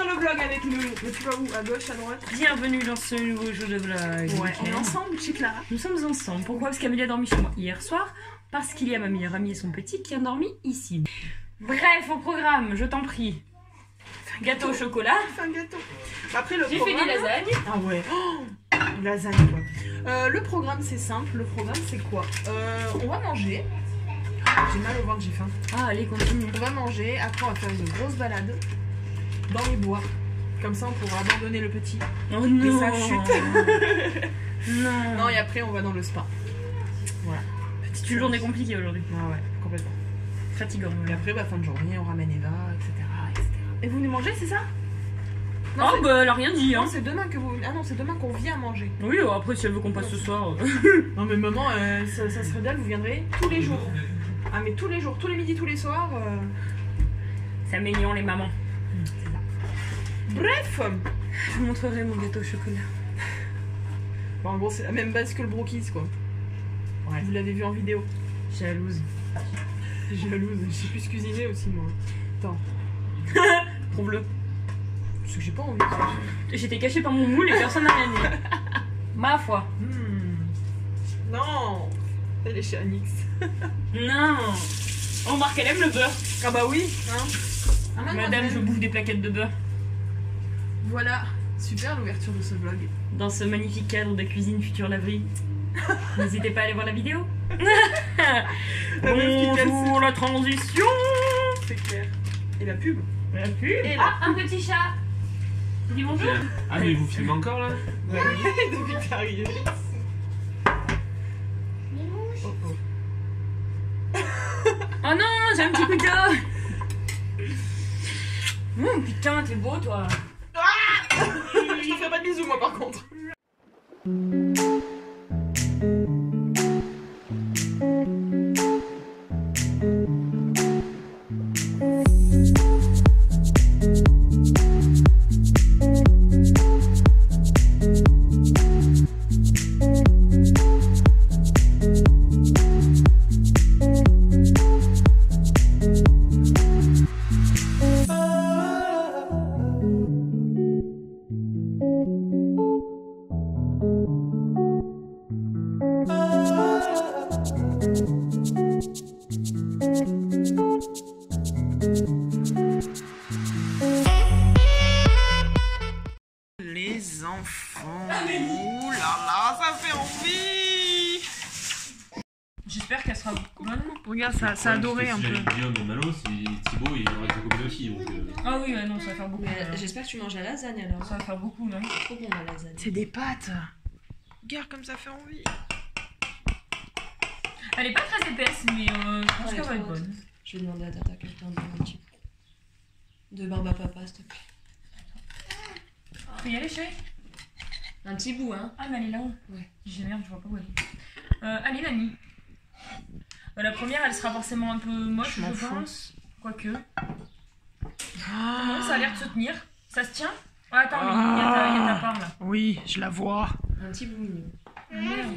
finir le vlog avec nous. Mais tu vas où? À gauche, à droite? Bienvenue dans ce nouveau jeu de vlog. Ouais, on est ensemble chez Clara. Nous sommes ensemble. Pourquoi? Parce qu'Amélie a dormi chez moi hier soir. Parce qu'il y a ma meilleure amie et son petit qui ont dormi ici. Bref, au programme, je t'en prie. Gâteau au chocolat. Fais un gâteau. Après, le J'ai fait programme... des lasagnes. Ah ouais. Oh, lasagne quoi. Le programme c'est simple. Le programme c'est quoi? On va manger. J'ai mal au ventre, j'ai faim. Ah, allez, continue. On va manger. Après, on va faire une grosse balade dans les bois. Comme ça, on pourra abandonner le petit. Oh Et non. ça chute. Non. Non, et après, on va dans le spa. Voilà. C'est une journée compliquée aujourd'hui. Ah ouais, complètement. Fatigant. Et après, fin de journée, on ramène Eva, etc. etc. Et vous venez manger, c'est ça? Non, Oh, bah, elle a rien dit, hein. non, c'est demain que vous. Ah non, c'est demain qu'on vient manger. Oui, après, si elle veut qu'on passe ce soir. Non, mais maman, ça serait bien, vous viendrez tous les jours. Ah, mais tous les jours, tous les midis, tous les soirs. C'est mignon, les mamans. C'est ça. Bref. Je vous montrerai mon gâteau au chocolat. Bon, en gros, c'est la même base que le brokis, quoi. Ouais. Vous l'avez vu en vidéo. Jalouse. Jalouse, je sais plus cuisiner aussi, moi. Attends. Prouve-le. Parce que j'ai pas envie. J'étais cachée par mon moule et personne n'a rien dit. Ma foi. Non. Elle est chez Anix. Non. Oh, Marc, elle aime le beurre. Ah bah oui, hein. Ah, Madame, je bouffe des plaquettes de beurre. Voilà. Super l'ouverture de ce vlog. Dans ce magnifique cadre de cuisine future laverie. N'hésitez pas à aller voir la vidéo. Bonjour la transition. C'est clair. Et la pub. La pub. Et Ah, un petit chat. Tu dis bonjour. Ah mais vous filmez encore là? Ouais. Depuis que t'es arrivé. Oh, oh. Oh non, j'ai un petit couteau. Putain, t'es beau toi. Je te ferai pas de bisous moi par contre. Les enfants, ouh là là, ça fait envie. J'espère qu'elle sera bonne. Regarde, ça a doré un peu. Guillaume et Malo, c'est Thibaut et il aurait été copié aussi. Donc, Ah oui, non, ça va faire beaucoup. J'espère que tu manges la lasagne alors. Ça va faire beaucoup, non? Trop bon la lasagne. C'est des pâtes. Regarde comme ça fait envie. Elle est pas très épaisse, mais je pense Ouais, qu'elle va être trop bonne. Je vais demander à Tata quelqu'un de un petit de barbe à papa s'il te plaît. Faut y aller, chérie? Un petit bout hein. Ah, mais elle est là-haut. Ouais. J'ai merde, je vois pas où elle est. Allez, mamie. La première, elle sera forcément un peu moche, je pense. Quoique. Non, ça a l'air de se tenir. Ça se tient? Ah, attends, mais il y a ta part là. Oui, je la vois. Un petit bout mignon. Maman, je veux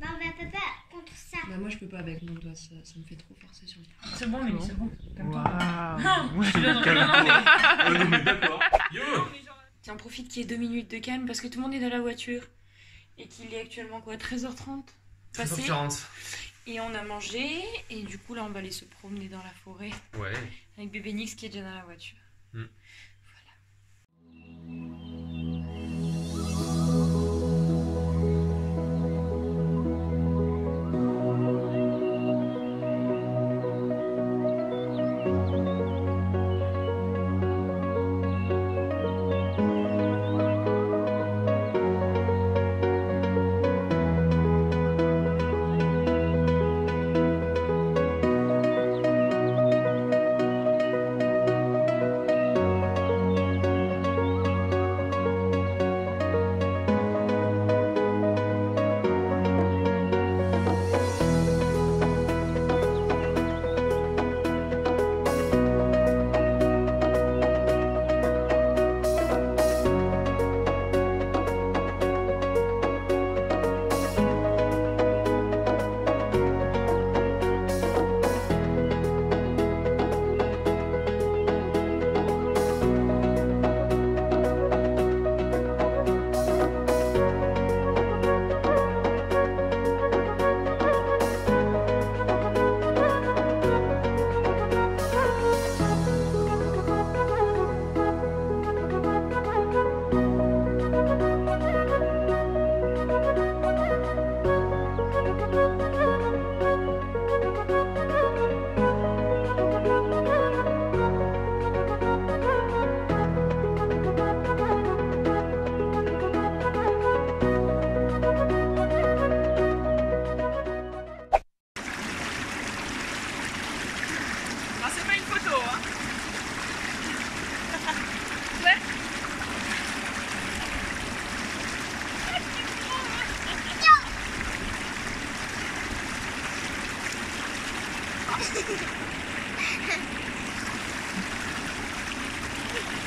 barbe à papa contre ça. Bah moi je peux pas avec mon doigt, ça me fait trop forcer sur le. C'est bon, Mélie, c'est bon. Calme-toi. Waouh. Je suis là, non, mais- non mais d'accord. Yo. Tiens, on profite qu'il y ait 2 minutes de calme parce que tout le monde est dans la voiture. Et qu'il est actuellement quoi, 13h30 passé. 13h40. Et on a mangé. Et du coup, là, on va aller se promener dans la forêt. Ouais. Avec bébé Nix qui est déjà dans la voiture.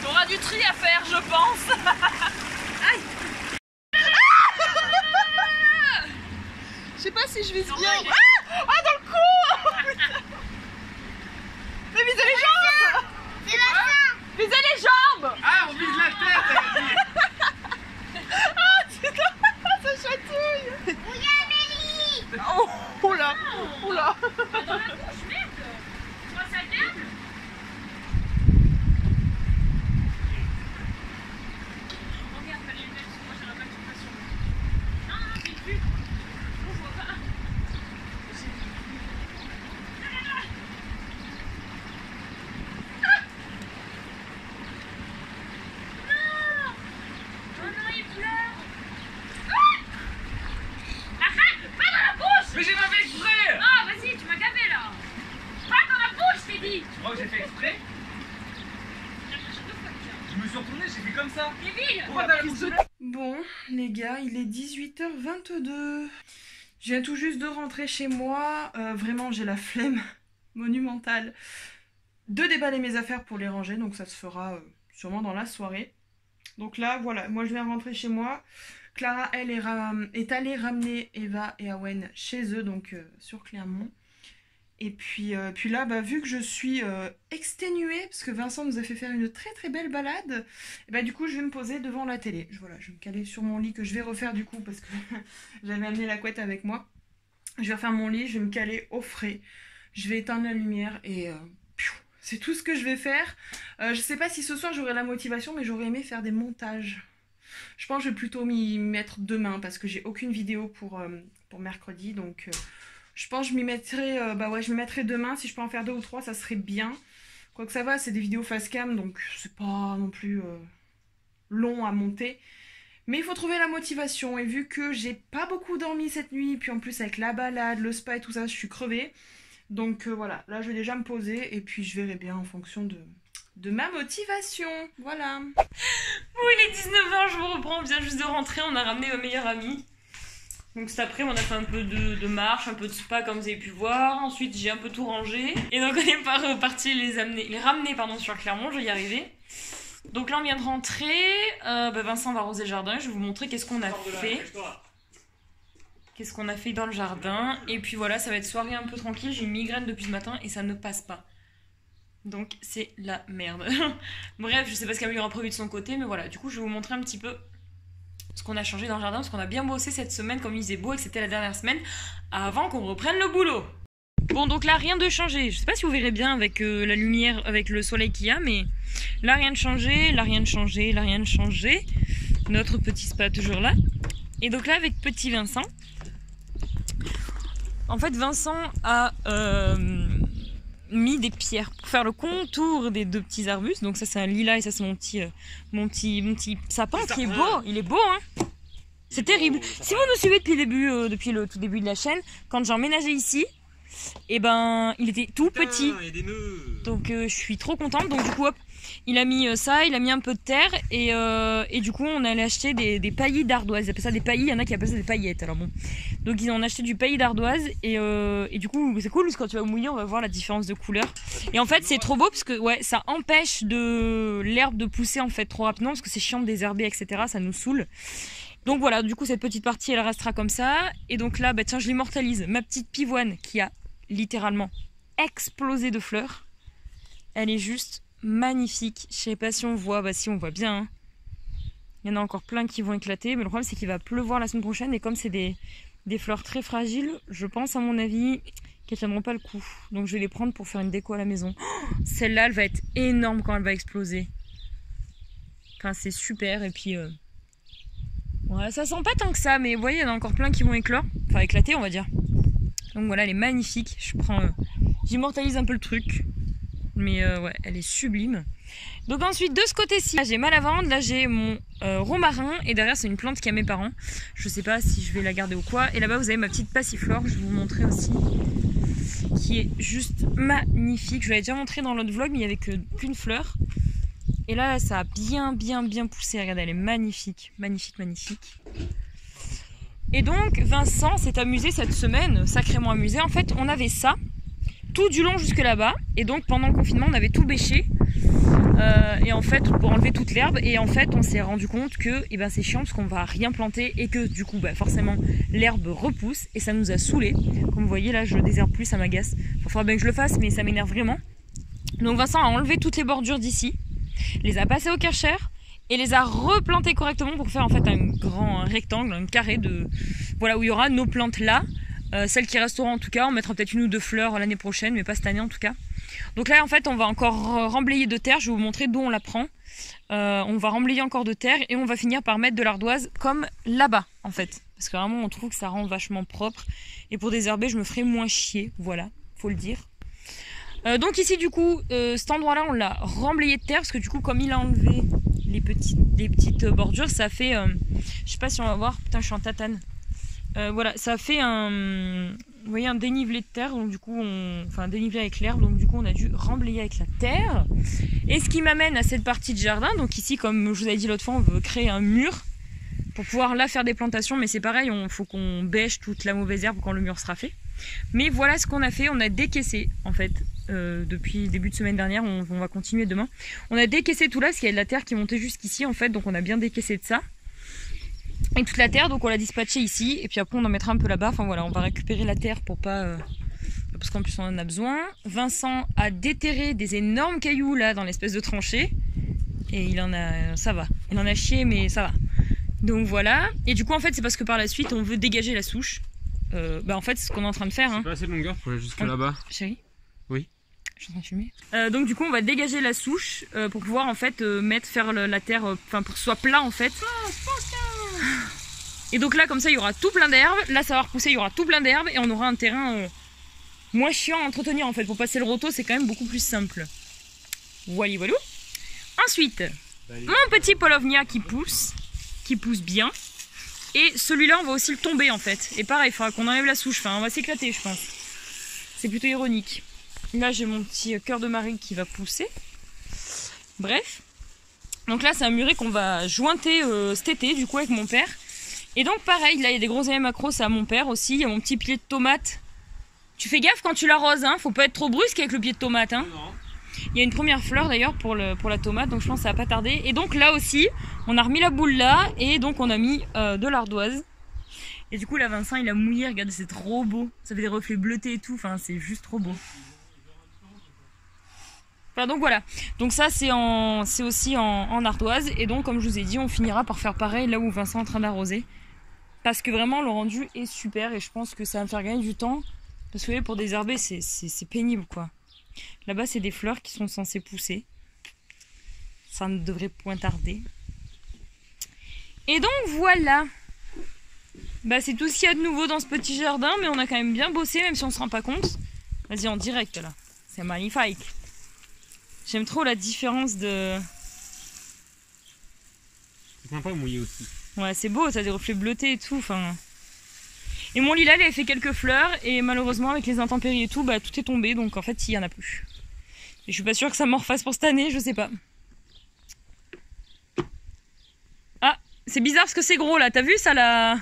T'auras du tri à faire, je pense. Aïe. Je sais pas si je vise bien. Ah, dans le cou. Mais visez les jambes. C'est la fin. Visez les jambes. Ah, on vise la tête. Ça chatouille. Où y a Amélie? Oh là. Oh là. Dans la bouche, merde. Tu vois ça câble? Regarde, fallait les mettre, parce que moi j'aurais pas de pression. Non, non, c'est plus. On voit pas. Non, non, il pleure. Arrête, pas dans la bouche. Mais j'ai pas fait exprès. Ah, vas-y, tu m'as gavé là. Pas dans la bouche, t'ai dit. Tu crois que j'ai fait exprès? Je me suis retourné, j'ai fait comme ça. Débile. Pourquoi t'as la bouche de... Bon, les gars, il est 18h22. Je viens tout juste de rentrer chez moi. Vraiment, j'ai la flemme monumentale de déballer mes affaires pour les ranger. Donc ça se fera sûrement dans la soirée. Donc là, voilà, moi je viens rentrer chez moi. Clara, elle, est allée ramener Eva et Awen chez eux, donc sur Clermont. Et puis là, bah, vu que je suis exténuée, parce que Vincent nous a fait faire une très très belle balade, et bah, du coup je vais me poser devant la télé. Voilà, je vais me caler sur mon lit, que je vais refaire du coup, parce que j'avais amené la couette avec moi. Je vais refaire mon lit, je vais me caler au frais. Je vais éteindre la lumière et c'est tout ce que je vais faire. Je sais pas si ce soir j'aurai la motivation, mais j'aurais aimé faire des montages. Je pense que je vais plutôt m'y mettre demain, parce que j'ai aucune vidéo pour mercredi, donc... je pense que je m'y mettrai, bah ouais, je me mettrai demain. Si je peux en faire 2 ou 3, ça serait bien. Quoique ça va, c'est des vidéos face cam, donc c'est pas non plus long à monter. Mais il faut trouver la motivation. Et vu que j'ai pas beaucoup dormi cette nuit, puis en plus avec la balade, le spa et tout ça, je suis crevée. Donc voilà, là je vais déjà me poser et puis je verrai bien en fonction de ma motivation. Voilà. Bon, il est 19h, je vous reprends. On vient juste de rentrer, on a ramené ma meilleure amie. Donc cet après on a fait un peu de marche, un peu de spa comme vous avez pu voir. Ensuite j'ai un peu tout rangé. Et donc on est parti les ramener sur Clermont, je vais y arriver. Donc là on vient de rentrer. Vincent va arroser le jardin, je vais vous montrer qu'est-ce qu'on a fait. Qu'est-ce qu'on a fait dans le jardin. Et puis voilà, ça va être soirée un peu tranquille. J'ai une migraine depuis ce matin et ça ne passe pas. Donc c'est la merde. Bref, je sais pas ce qu'Amélie aura prévu de son côté, mais voilà, du coup je vais vous montrer un petit peu ce qu'on a changé dans le jardin, parce qu'on a bien bossé cette semaine comme il faisait beau et que c'était la dernière semaine avant qu'on reprenne le boulot. Bon, donc là rien de changé, je sais pas si vous verrez bien avec la lumière, avec le soleil qu'il y a, mais là rien de changé, là rien de changé, là rien de changé. Notre petit spa toujours là. Et donc là avec petit Vincent, en fait Vincent a mis des pierres pour faire le contour des 2 petits arbustes. Donc ça c'est un lilas et ça c'est mon petit sapin qui est beau. Il est beau, hein. C'est terrible. Si vous nous suivez depuis le tout début de la chaîne, quand j'ai emménagé ici, et ben il était tout petit. Donc je suis trop contente. Donc du coup hop, il a mis ça, il a mis un peu de terre et du coup on allait acheter des paillis d'ardoise. Ils appellent ça des paillis, il y en a qui appellent ça des paillettes. Alors bon, donc ils ont acheté du paillis d'ardoise et du coup c'est cool parce que quand tu vas mouiller on va voir la différence de couleur. Et en fait c'est trop beau parce que ouais, ça empêche l'herbe de pousser en fait trop rapidement parce que c'est chiant de désherber, etc. Ça nous saoule. Donc voilà, du coup cette petite partie elle restera comme ça. Et donc là, bah tiens, je l'immortalise. Ma petite pivoine qui a littéralement explosé de fleurs. Elle est juste magnifique. Je sais pas si on voit, bah si on voit bien. Hein. Il y en a encore plein qui vont éclater, mais le problème c'est qu'il va pleuvoir la semaine prochaine et comme c'est des fleurs très fragiles, je pense à mon avis qu'elles tiendront pas le coup. Donc je vais les prendre pour faire une déco à la maison. Oh, celle-là, elle va être énorme quand elle va exploser. Enfin, c'est super et puis... Ouais, ça sent pas tant que ça, mais vous voyez, il y en a encore plein qui vont éclore. Enfin, éclater, on va dire. Donc voilà, elle est magnifique. J'immortalise un peu le truc. Mais ouais, elle est sublime. Donc ensuite, de ce côté-ci, j'ai ma lavande. Là, j'ai mon romarin. Et derrière, c'est une plante qui a mes parents. Je sais pas si je vais la garder ou quoi. Et là-bas, vous avez ma petite passiflore. Je vais vous montrer aussi. Qui est juste magnifique. Je l'avais déjà montré dans l'autre vlog, mais il n'y avait qu'une fleur. Et là, ça a bien poussé. Regardez, elle est magnifique. Magnifique. Et donc, Vincent s'est amusé cette semaine, sacrément amusé. En fait, on avait ça. tout du long jusque là-bas. Et donc pendant le confinement, on avait tout bêché. Et en fait, pour enlever toute l'herbe. Et en fait, on s'est rendu compte que c'est chiant parce qu'on va rien planter et que du coup, forcément, l'herbe repousse. Et ça nous a saoulés. Comme vous voyez, là, je désherbe plus, ça m'agace. Il faudra bien que je le fasse, mais ça m'énerve vraiment. Donc Vincent a enlevé toutes les bordures d'ici, les a passées au Karcher et les a replantées correctement pour faire en fait un grand rectangle, un carré de voilà où il y aura nos plantes là, celles qui resteront en tout cas. On mettra peut-être 1 ou 2 fleurs l'année prochaine, mais pas cette année en tout cas. Donc là en fait on va encore remblayer de terre. Je vais vous montrer d'où on la prend. On va remblayer encore de terre et on va finir par mettre de l'ardoise comme là-bas en fait, parce que vraiment on trouve que ça rend vachement propre et pour désherber je me ferai moins chier, voilà, faut le dire. Donc ici du coup cet endroit là on l'a remblayé de terre parce que du coup comme il a enlevé les petites bordures, ça fait je sais pas si on va voir, putain je suis en tatane, voilà, ça fait un, vous voyez, un dénivelé de terre. Donc du coup enfin un dénivelé avec l'herbe, donc du coup on a dû remblayer avec la terre. Et ce qui m'amène à cette partie de jardin. Donc ici comme je vous avais dit l'autre fois, on veut créer un mur pour pouvoir là faire des plantations, mais c'est pareil, il faut qu'on bêche toute la mauvaise herbe quand le mur sera fait. Mais voilà ce qu'on a fait, on a décaissé en fait depuis le début de semaine dernière, on va continuer demain. On a décaissé tout là, parce qu'il y a de la terre qui est montée jusqu'ici en fait, donc on a bien décaissé de ça. Et toute la terre, donc on l'a dispatchée ici, et puis après on en mettra un peu là-bas, enfin voilà, on va récupérer la terre pour pas... parce qu'en plus on en a besoin. Vincent a déterré des énormes cailloux là dans l'espèce de tranchée, et il en a... ça va, il en a chié mais ça va. Donc voilà, et du coup en fait c'est parce que par la suite on veut dégager la souche. En fait c'est ce qu'on est en train de faire. J'ai pas assez de longueur pour aller jusque là-bas. Chérie ? Oui. Je suis en train de fumer. Donc du coup on va dégager la souche pour pouvoir en fait faire la terre, pour que ce soit plat en fait. Et donc là comme ça il y aura tout plein d'herbes, là ça va repousser, il y aura tout plein d'herbes et on aura un terrain moins chiant à entretenir en fait. Pour passer le roto c'est quand même beaucoup plus simple. Voilà voilà. Ensuite, mon petit Polovnia qui pousse bien. Et celui-là on va aussi le tomber en fait. Et pareil, il faudra qu'on enlève la souche, enfin on va s'éclater je pense. C'est plutôt ironique. Là j'ai mon petit cœur de Marie qui va pousser. Bref. Donc là c'est un muret qu'on va jointer cet été du coup avec mon père. Et donc pareil, là il y a des groseilles macros, c'est à mon père aussi. Il y a mon petit pied de tomate. Tu fais gaffe quand tu l'arroses, hein. Faut pas être trop brusque avec le pied de tomate, hein. Non. Il y a une première fleur d'ailleurs pour la tomate, donc je pense que ça va pas tarder. Et donc là aussi, on a remis la boule là, et donc on a mis de l'ardoise. Et du coup là Vincent il a mouillé, regardez c'est trop beau. Ça fait des reflets bleutés et tout, enfin c'est juste trop beau. Enfin donc voilà, donc ça c'est aussi en ardoise. Et donc comme je vous ai dit, on finira par faire pareil là où Vincent est en train d'arroser. Parce que vraiment le rendu est super et je pense que ça va me faire gagner du temps. Parce que vous voyez, pour désherber c'est pénible quoi. Là-bas, c'est des fleurs qui sont censées pousser. Ça ne devrait point tarder. Et donc, voilà. C'est tout ce qu'il y a de nouveau dans ce petit jardin. Mais on a quand même bien bossé, même si on ne se rend pas compte. Vas-y, en direct, là. C'est magnifique. J'aime trop la différence de... C'est sympa mouillé aussi. Ouais, c'est beau, ça a des reflets bleutés et tout. Enfin... Et mon lilas, il avait fait quelques fleurs et malheureusement avec les intempéries et tout, tout est tombé, donc en fait il n'y en a plus. Et je suis pas sûre que ça m'en refasse pour cette année, je sais pas. Ah, c'est bizarre parce que c'est gros là, t'as vu ça là?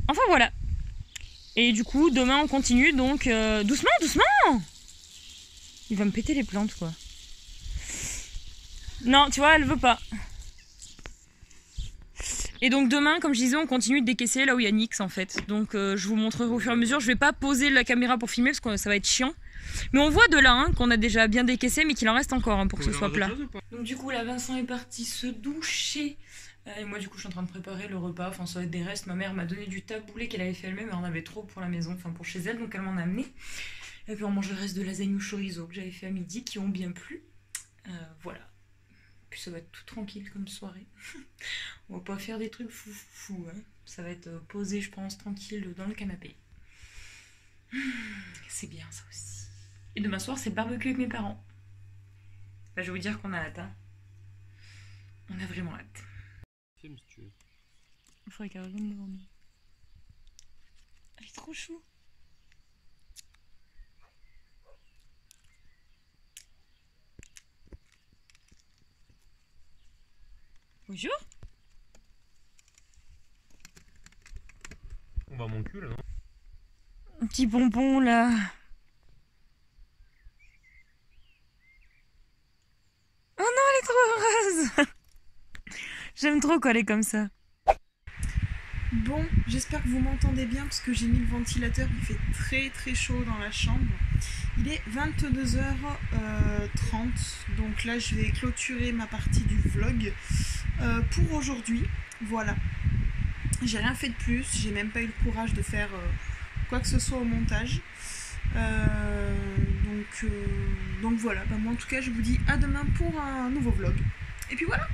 Enfin voilà. Et du coup demain on continue, donc doucement, doucement. Il va me péter les plantes quoi. Non, tu vois, elle veut pas. Et donc demain, comme je disais, on continue de décaisser là où il y a Nix en fait. Donc je vous montrerai au fur et à mesure. Je vais pas poser la caméra pour filmer parce que ça va être chiant. Mais on voit de là qu'on a déjà bien décaissé, mais qu'il en reste encore pour que ce soit plat. Donc du coup là, Vincent est parti se doucher. Et moi du coup je suis en train de préparer le repas. Enfin ça va être des restes. Ma mère m'a donné du taboulé qu'elle avait fait elle-même. Elle en avait trop pour la maison, enfin pour chez elle. Donc elle m'en a amené. Et puis on mange le reste de lasagne au chorizo que j'avais fait à midi, qui ont bien plu. Voilà. Puis ça va être tout tranquille comme soirée. On va pas faire des trucs fou, hein. Ça va être posé, je pense, tranquille dans le canapé. C'est bien ça aussi. Et demain soir, c'est barbecue avec mes parents. Je vais vous dire qu'on a hâte. Hein. On a vraiment hâte. Filme si tu veux. Il faudrait qu'elle revienne devant nous. Elle est trop chou. Bonjour. voir mon cul là, non? Un petit bonbon là. Oh non, elle est trop heureuse. J'aime trop quand elle est comme ça. Bon, j'espère que vous m'entendez bien parce que j'ai mis le ventilateur, il fait très très chaud dans la chambre. Il est 22h30, donc là je vais clôturer ma partie du vlog pour aujourd'hui. Voilà, j'ai rien fait de plus, j'ai même pas eu le courage de faire quoi que ce soit au montage. Donc voilà, bah moi en tout cas je vous dis à demain pour un nouveau vlog. Et puis voilà.